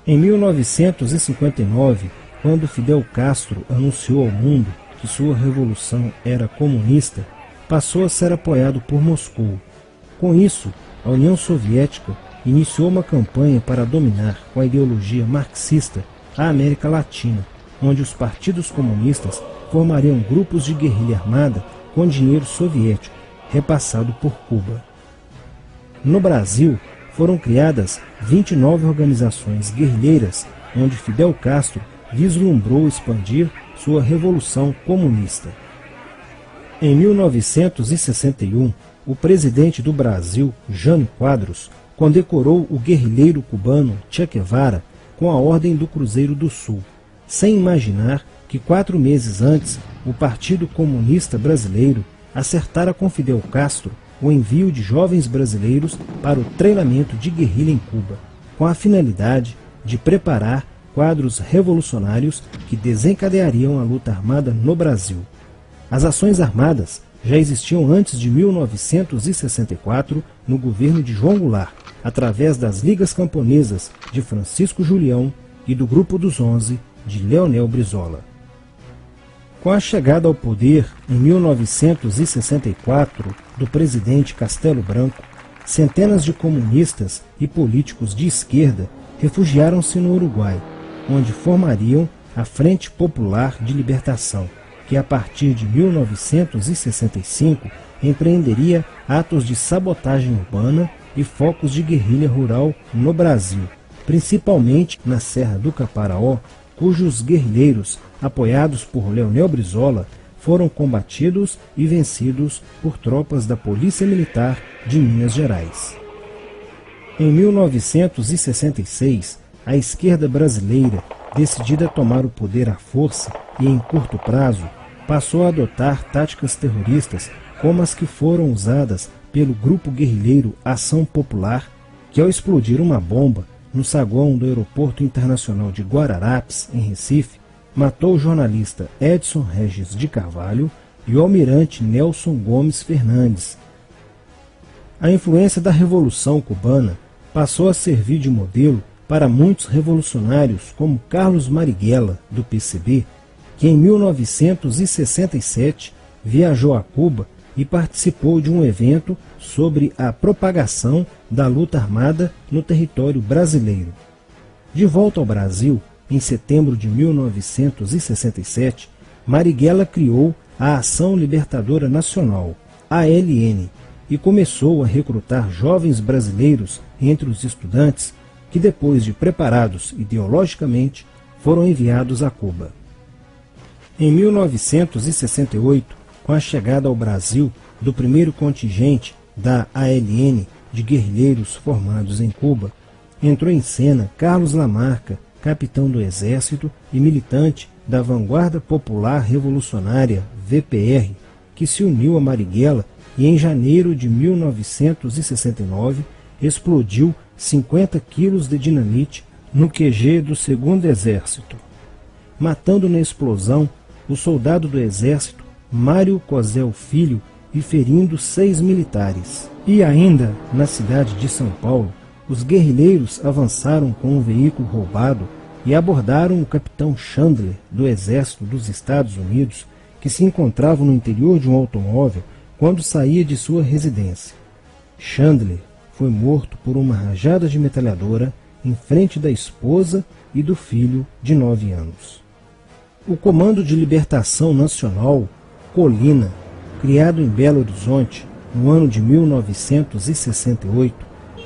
Em 1959, quando Fidel Castro anunciou ao mundo que sua revolução era comunista, passou a ser apoiado por Moscou. Com isso, a União Soviética iniciou uma campanha para dominar com a ideologia marxista a América Latina, onde os partidos comunistas formariam grupos de guerrilha armada com dinheiro soviético, repassado por Cuba. No Brasil, foram criadas 29 organizações guerrilheiras, onde Fidel Castro vislumbrou expandir sua revolução comunista. Em 1961, o presidente do Brasil, Jânio Quadros, condecorou o guerrilheiro cubano Che Guevara com a Ordem do Cruzeiro do Sul, sem imaginar que 4 meses antes o Partido Comunista Brasileiro acertara com Fidel Castro o envio de jovens brasileiros para o treinamento de guerrilha em Cuba, com a finalidade de preparar quadros revolucionários que desencadeariam a luta armada no Brasil. As ações armadas já existiam antes de 1964 no governo de João Goulart, através das Ligas Camponesas de Francisco Julião e do Grupo dos 11 de Leonel Brizola. Com a chegada ao poder, em 1964, do presidente Castelo Branco, centenas de comunistas e políticos de esquerda refugiaram-se no Uruguai, onde formariam a Frente Popular de Libertação, que a partir de 1965 empreenderia atos de sabotagem urbana e focos de guerrilha rural no Brasil, principalmente na Serra do Caparaó, cujos guerrilheiros, apoiados por Leonel Brizola, foram combatidos e vencidos por tropas da Polícia Militar de Minas Gerais. Em 1966, a esquerda brasileira, decidida a tomar o poder à força e em curto prazo, passou a adotar táticas terroristas como as que foram usadas pelo grupo guerrilheiro Ação Popular, que ao explodir uma bomba no saguão do Aeroporto Internacional de Guararapes, em Recife, matou o jornalista Edson Regis de Carvalho e o almirante Nelson Gomes Fernandes. A influência da Revolução Cubana passou a servir de modelo para muitos revolucionários como Carlos Marighella, do PCB, que em 1967 viajou a Cuba e participou de um evento sobre a propagação da luta armada no território brasileiro. De volta ao Brasil, em setembro de 1967, Marighella criou a Ação Libertadora Nacional, ALN, e começou a recrutar jovens brasileiros entre os estudantes que, depois de preparados ideologicamente, foram enviados a Cuba. Em 1968, com a chegada ao Brasil do primeiro contingente da ALN de guerrilheiros formados em Cuba, entrou em cena Carlos Lamarca, capitão do Exército e militante da Vanguarda Popular Revolucionária, VPR, que se uniu a Marighella e em janeiro de 1969 explodiu 50 quilos de dinamite no QG do 2º Exército, matando na explosão o soldado do Exército Mário Cosel Filho e ferindo 6 militares. E ainda, na cidade de São Paulo, os guerrilheiros avançaram com um veículo roubado e abordaram o capitão Chandler, do Exército dos Estados Unidos, que se encontrava no interior de um automóvel quando saía de sua residência. Chandler foi morto por uma rajada de metralhadora em frente da esposa e do filho de 9 anos. O Comando de Libertação Nacional, Colina, criado em Belo Horizonte no ano de 1968,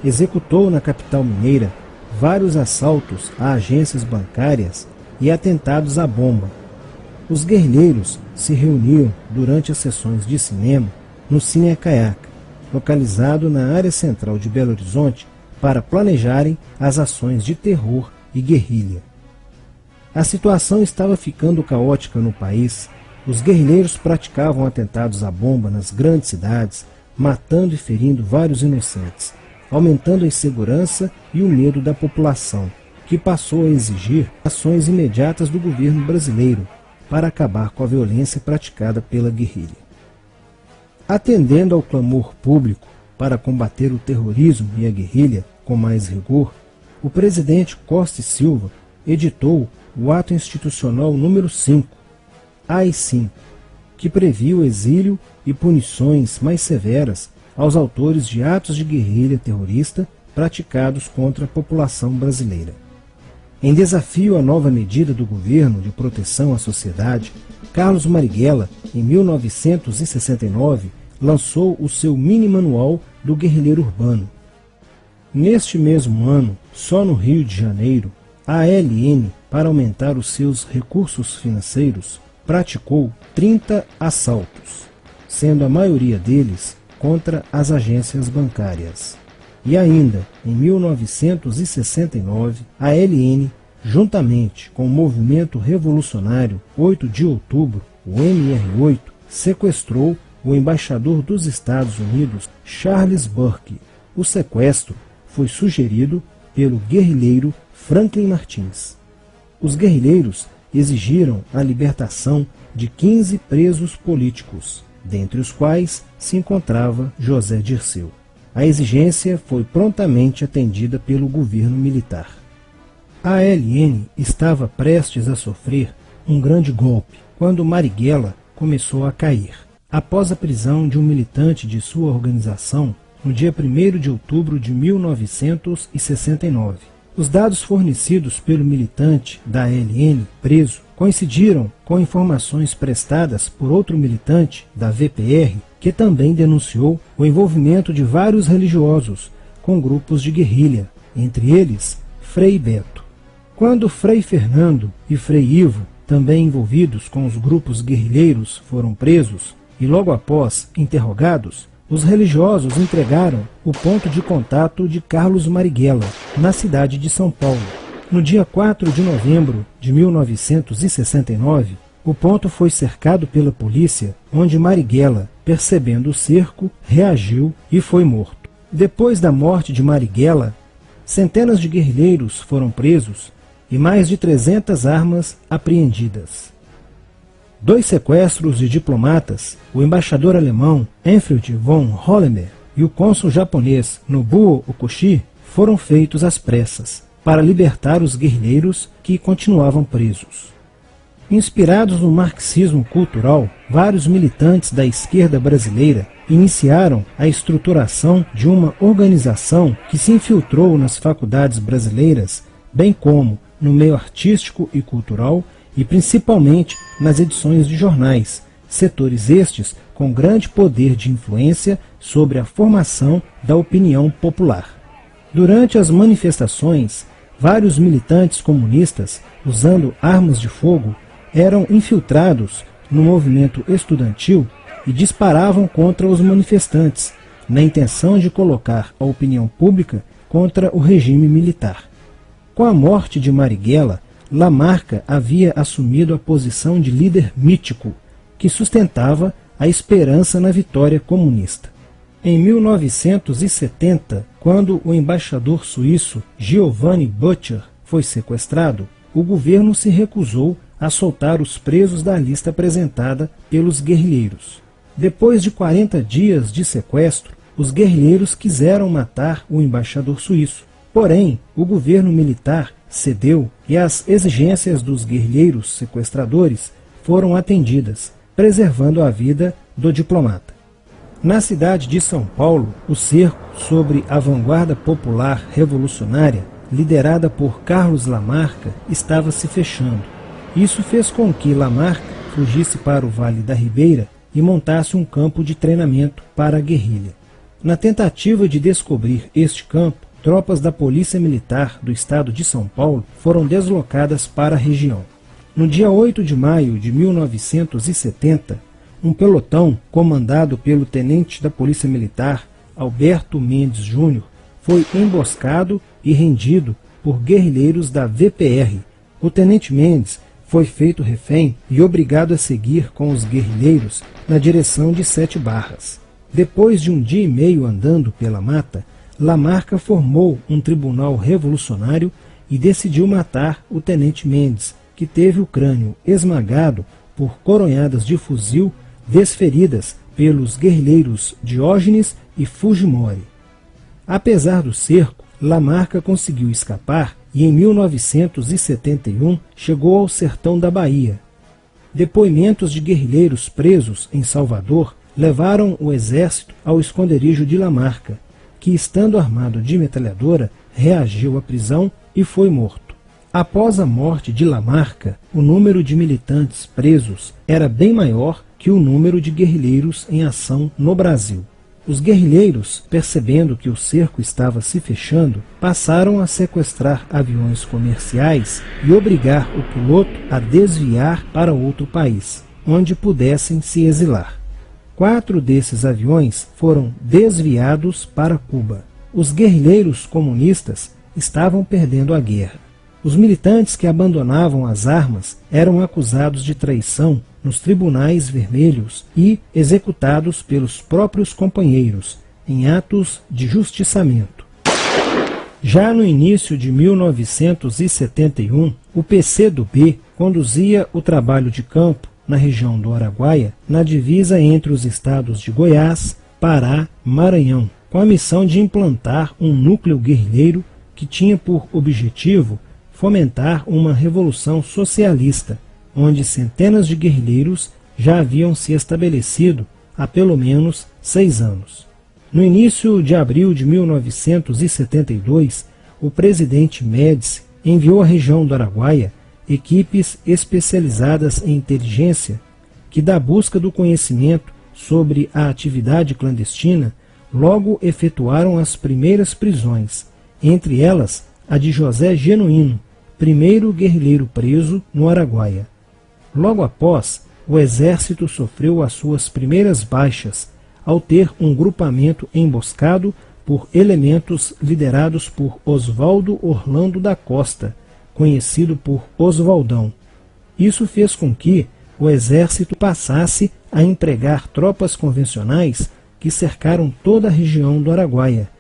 executou na capital mineira vários assaltos a agências bancárias e atentados à bomba. Os guerrilheiros se reuniam durante as sessões de cinema no Cine Acaiaca, localizado na área central de Belo Horizonte, para planejarem as ações de terror e guerrilha. A situação estava ficando caótica no país. Os guerrilheiros praticavam atentados à bomba nas grandes cidades, matando e ferindo vários inocentes, aumentando a insegurança e o medo da população, que passou a exigir ações imediatas do governo brasileiro para acabar com a violência praticada pela guerrilha. Atendendo ao clamor público para combater o terrorismo e a guerrilha com mais rigor, o presidente Costa e Silva editou o Ato Institucional número 5, AI-5, que previa o exílio e punições mais severas aos autores de atos de guerrilha terrorista praticados contra a população brasileira. Em desafio à nova medida do governo de proteção à sociedade, Carlos Marighella, em 1969, lançou o seu mini-manual do guerrilheiro urbano. Neste mesmo ano, só no Rio de Janeiro, a ALN, para aumentar os seus recursos financeiros, praticou 30 assaltos, sendo a maioria deles contra as agências bancárias. E ainda, em 1969, a ALN, juntamente com o movimento revolucionário 8 de outubro, o MR8, sequestrou o embaixador dos Estados Unidos, Charles Burke. O sequestro foi sugerido pelo guerrilheiro Franklin Martins. Os guerrilheiros exigiram a libertação de 15 presos políticos, dentre os quais se encontrava José Dirceu. A exigência foi prontamente atendida pelo governo militar. A ALN estava prestes a sofrer um grande golpe quando Marighella começou a cair. Após a prisão de um militante de sua organização, no dia 1º de outubro de 1969. Os dados fornecidos pelo militante da ALN preso coincidiram com informações prestadas por outro militante da VPR, que também denunciou o envolvimento de vários religiosos com grupos de guerrilha, entre eles Frei Beto. Quando Frei Fernando e Frei Ivo, também envolvidos com os grupos guerrilheiros, foram presos e logo após interrogados, os religiosos entregaram o ponto de contato de Carlos Marighella, na cidade de São Paulo. No dia 4 de novembro de 1969, o ponto foi cercado pela polícia, onde Marighella, percebendo o cerco, reagiu e foi morto. Depois da morte de Marighella, centenas de guerrilheiros foram presos e mais de 300 armas apreendidas. 2 sequestros de diplomatas, o embaixador alemão Enfield von Hollemer e o cônsul japonês Nobuo Okushi, foram feitos às pressas, para libertar os guerrilheiros que continuavam presos. Inspirados no marxismo cultural, vários militantes da esquerda brasileira iniciaram a estruturação de uma organização que se infiltrou nas faculdades brasileiras, bem como no meio artístico e cultural, e principalmente nas edições de jornais, setores estes com grande poder de influência sobre a formação da opinião popular. Durante as manifestações, vários militantes comunistas, usando armas de fogo, eram infiltrados no movimento estudantil e disparavam contra os manifestantes, na intenção de colocar a opinião pública contra o regime militar. Com a morte de Marighella, Lamarca havia assumido a posição de líder mítico, que sustentava a esperança na vitória comunista. Em 1970, quando o embaixador suíço Giovanni Butcher foi sequestrado, o governo se recusou a soltar os presos da lista apresentada pelos guerrilheiros. Depois de 40 dias de sequestro, os guerrilheiros quiseram matar o embaixador suíço. Porém, o governo militar cedeu e as exigências dos guerrilheiros sequestradores foram atendidas, preservando a vida do diplomata. Na cidade de São Paulo, o cerco sobre a vanguarda popular revolucionária, liderada por Carlos Lamarca, estava se fechando. Isso fez com que Lamarca fugisse para o Vale da Ribeira e montasse um campo de treinamento para a guerrilha. Na tentativa de descobrir este campo, tropas da Polícia Militar do Estado de São Paulo foram deslocadas para a região. No dia 8 de maio de 1970, um pelotão comandado pelo tenente da Polícia Militar, Alberto Mendes Júnior, foi emboscado e rendido por guerrilheiros da VPR. O tenente Mendes foi feito refém e obrigado a seguir com os guerrilheiros na direção de 7 Barras. Depois de um dia e meio andando pela mata, Lamarca formou um tribunal revolucionário e decidiu matar o tenente Mendes, que teve o crânio esmagado por coronhadas de fuzil desferidas pelos guerrilheiros Diógenes e Fujimori. Apesar do cerco, Lamarca conseguiu escapar e em 1971 chegou ao sertão da Bahia. Depoimentos de guerrilheiros presos em Salvador levaram o exército ao esconderijo de Lamarca, que, estando armado de metralhadora, reagiu à prisão e foi morto. Após a morte de Lamarca, o número de militantes presos era bem maior que o número de guerrilheiros em ação no Brasil. Os guerrilheiros, percebendo que o cerco estava se fechando, passaram a sequestrar aviões comerciais e obrigar o piloto a desviar para outro país, onde pudessem se exilar. 4 desses aviões foram desviados para Cuba. Os guerrilheiros comunistas estavam perdendo a guerra. Os militantes que abandonavam as armas eram acusados de traição nos tribunais vermelhos e executados pelos próprios companheiros, em atos de justiçamento. Já no início de 1971, o PCdoB conduzia o trabalho de campo na região do Araguaia, na divisa entre os estados de Goiás, Pará e Maranhão, com a missão de implantar um núcleo guerrilheiro que tinha por objetivo fomentar uma revolução socialista, onde centenas de guerrilheiros já haviam se estabelecido há pelo menos 6 anos. No início de abril de 1972, o presidente Médici enviou à região do Araguaia equipes especializadas em inteligência que, da busca do conhecimento sobre a atividade clandestina, logo efetuaram as primeiras prisões, entre elas a de José Genuíno, primeiro guerrilheiro preso no Araguaia. Logo após, o exército sofreu as suas primeiras baixas, ao ter um grupamento emboscado por elementos liderados por Oswaldo Orlando da Costa, conhecido por Oswaldão. Isso fez com que o exército passasse a empregar tropas convencionais que cercaram toda a região do Araguaia.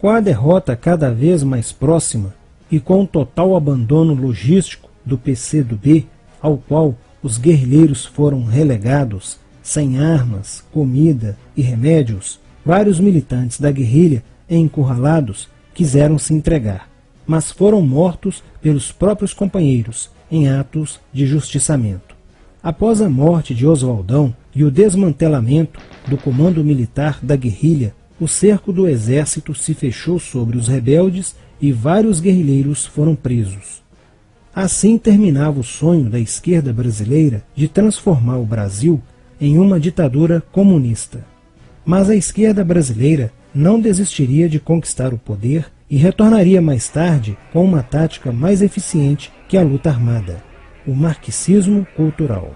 Com a derrota cada vez mais próxima e com o total abandono logístico do PCdoB, ao qual os guerrilheiros foram relegados, sem armas, comida e remédios, vários militantes da guerrilha, encurralados, quiseram se entregar, mas foram mortos pelos próprios companheiros em atos de justiçamento. Após a morte de Oswaldão e o desmantelamento do comando militar da guerrilha, o cerco do exército se fechou sobre os rebeldes e vários guerrilheiros foram presos. Assim terminava o sonho da esquerda brasileira de transformar o Brasil em uma ditadura comunista. Mas a esquerda brasileira não desistiria de conquistar o poder e retornaria mais tarde com uma tática mais eficiente que a luta armada: o marxismo cultural.